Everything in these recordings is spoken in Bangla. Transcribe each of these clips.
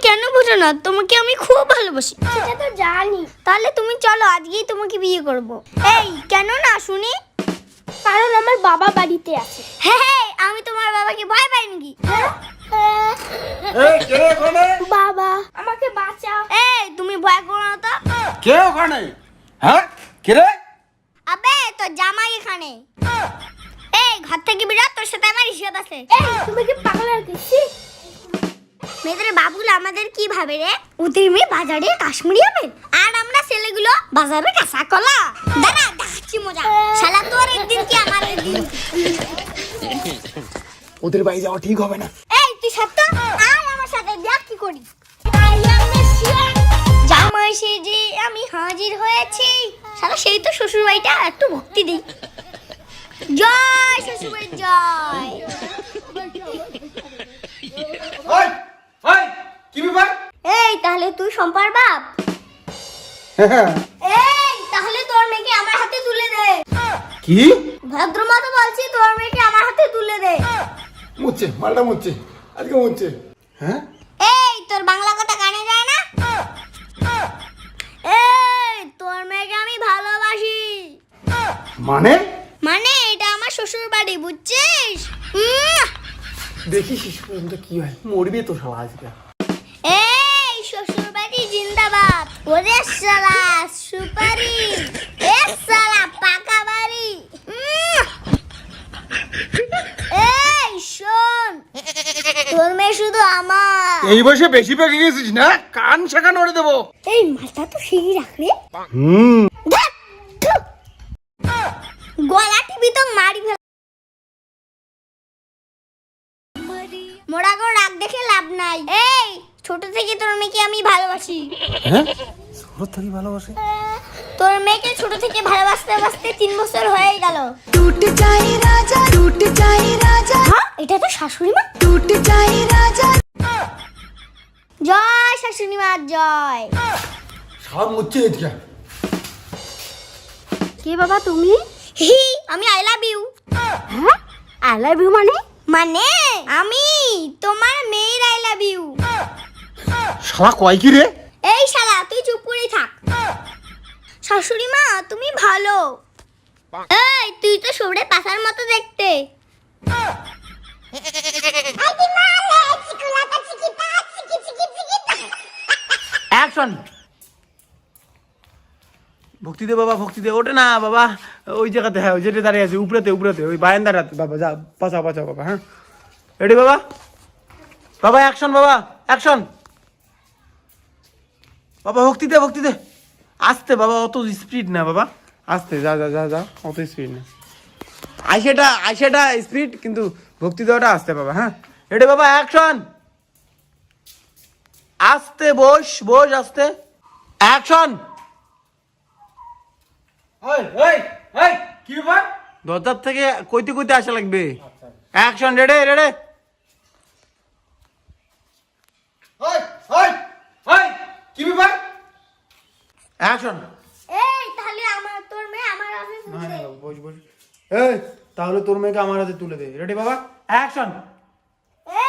কেন বোঝো না? তোমাকে আমি খুব ভালোবাসি। সেটা তো জানি। তাহলে তুমি চলো, আজকেই তোমাকে বিয়ে করব। এই কেন না শুনি? কারণ আমার বাবা বাড়িতে আছে। হ্যাঁ, আমি তোমার বাবাকে ভয় পাই নাকি? এই কে ওখানে? বাবা আমাকে বাঁচাও। এই তুমি ভয় করো না তো। কে ওখানে? হ্যাঁ কে রে? আবে তো জামাই এখানে। এই ঘর থেকে বেরো, তোর সাথে আমার হিসাব আছে। এই তুমি কি পাগল হয়ে গেছি? মেয়েদের বাবুল আমাদের কি ভাবে রে? ওদের মেয়ে বাজারে কাশ্মীরি হবে, আর আমরা ছেলেগুলো বাজারে কাঁচা কলা। দাঁড়া, দেখাচ্ছি মজা। শালা তোর একদিন কি আমার একদিন। ওদের বাড়ি যাওয়া ঠিক হবে না। এই তুই সত্য আর আমার সাথে দেখ কি করি। জামাই সেজে আমি হাজির হয়েছি। শালা সেই তো শ্বশুর বাড়িটা, একটু ভক্তি দিই। জয় শ্বশুর বাড়ি জয়। ওই ওই কি ব্যাপার? এই তাহলে তুই সম্পার বাপ? এই তাহলে তোর মেয়েকে আমার হাতে তুলে দে। কি? ভদ্রমতো বলছি, তোর মেয়েকে আমার হাতে তুলে দে। মুচ্ছে মালটা মুচ্ছে, আজকে মুচ্ছে। হ্যাঁ এই তোর বাংলা কথা কানে যায় না? এই তোর মেয়েকে আমি ভালোবাসি। মানে? মানে এটা আমার শ্বশুর বাড়ি, বুঝছিস? দেখি শেষ পর্যন্ত কি হয়। মরবে তো শালা আজকে। এই শ্বশুর বাড়ি জিন্দাবাদ। ওরে শালা সুপারি, এ শালা পাকা বাড়ি। এই শোন, তোর মেয়ে শুধু আমার। এই বয়সে বেশি পেকে গেছিস না? কান শাখা নড়ে দেবো। এই মালটা তো সেই রাখ রে। ধ্যাৎ, থু। গলা টিপি তো মারি ফেল। মোড়াগো রাগ দেখে লাভ নাই। এই ছোট থেকে তোর মেয়েকে আমি ভালোবাসি। হ্যাঁ ছোট থেকে ভালোবাসে? তোর মেয়েকে ছোট থেকে ভালোবাসতে বাসতে 3 বছর হয়ে গেল। टूट जाए राजा टूट जाए राजा হ্যাঁ, এটা তো শাশুড়ি মা। टूट जाए राजा জয় শাশুড়ি মা জয়। সব মুচ্ছে আজকে। কে বাবা তুমি? হি, আমি আই লাভ ইউ। হ্যাঁ আই লাভ ইউ মানে? মানে আমি তোমার মেয়ের আই লাভ ইউ। শালা কয় কি রে? এই শালা তুই চুপ করে থাক। শাশুড়ি মা তুমি ভালো। এই তুই তো সরে পাশার মতো দেখতে। অ্যাকশন। ভক্তি দে বাবা, ভক্তি দে। ওঠে না বাবা, ওই জায়গাতে। হ্যাঁ ওই যেটা দাঁড়িয়ে আছে, উপরেতে উপরেতে, ওই বারান্দাটাতে। বাবা যা, পাচাও পাচাও বাবা। হ্যাঁ রেডি বাবা? বাবা অ্যাকশন, বাবা অ্যাকশন। বাবা ভক্তি দে, ভক্তি দে। আস্তে বাবা, অত স্পিড না বাবা, আস্তে। যা যা যা যা, অত স্পিড না। আইসেটা স্পিড, কিন্তু ভক্তি দেওয়াটা আস্তে বাবা। হ্যাঁ রেডি বাবা অ্যাকশন। আস্তে বস বস, আস্তে অ্যাকশন। ওই ওই ওই কি ব্যাপার? দরজার থেকে কইতে কইতে আসা লাগবে। Action ready ready. ওই ওই ওই কি ব্যাপার? অ্যাকশন। এই তাহলে আমার তোর মেয়ে আমার হাতে তুলে দে। বস বস। এই তাহলে তোর মেয়েকে আমার হাতে তুলে দে। রেডি বাবা অ্যাকশন।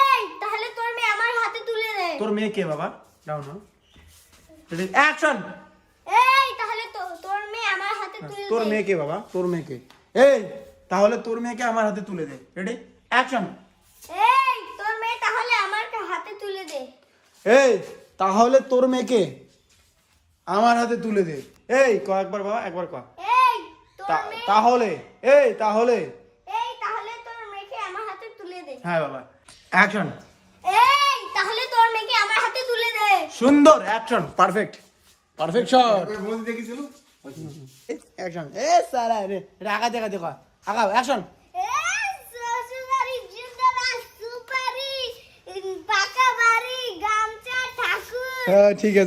এই তাহলে তোর মেয়ে আমার হাতে তুলে দে। তোর মেয়ে কে বাবা? ডাউন না। Ready action. এই তাহলে তোর মেয়ে আমার হাতে তুলে দে। তোর মেয়ে কে বাবা? তোর মেয়ে কে? এই তাহলে তোর মেয়েকে আমার হাতে তুলে দে। Ready action. এই তোর মেয়ে তাহলে আমার হাতে তুলে দে। এই তাহলে তোর মেয়েকে আমার হাতে তুলে দে। এই ক একবার বাবা, একবার ক। এই তোর মেয়ে তাহলে এই তাহলে এই তাহলে তোর মেয়েকে আমার হাতে তুলে দে। হ্যাঁ বাবা অ্যাকশন। এই তাহলে তোর মেয়েকে আমার হাতে তুলে দে। সুন্দর অ্যাকশন, পারফেক্ট পারফেক্ট শট। বল দেখিছিল। অ্যাকশন। এ সারা রে আগা দেখা দেখা আগাও অ্যাকশন। এই শ্বশুরবাড়ি জিন্দাবাদ, সুপারি, পাকা বাড়ি, গামছা, ঠাকুর। হ্যাঁ ঠিক আছে।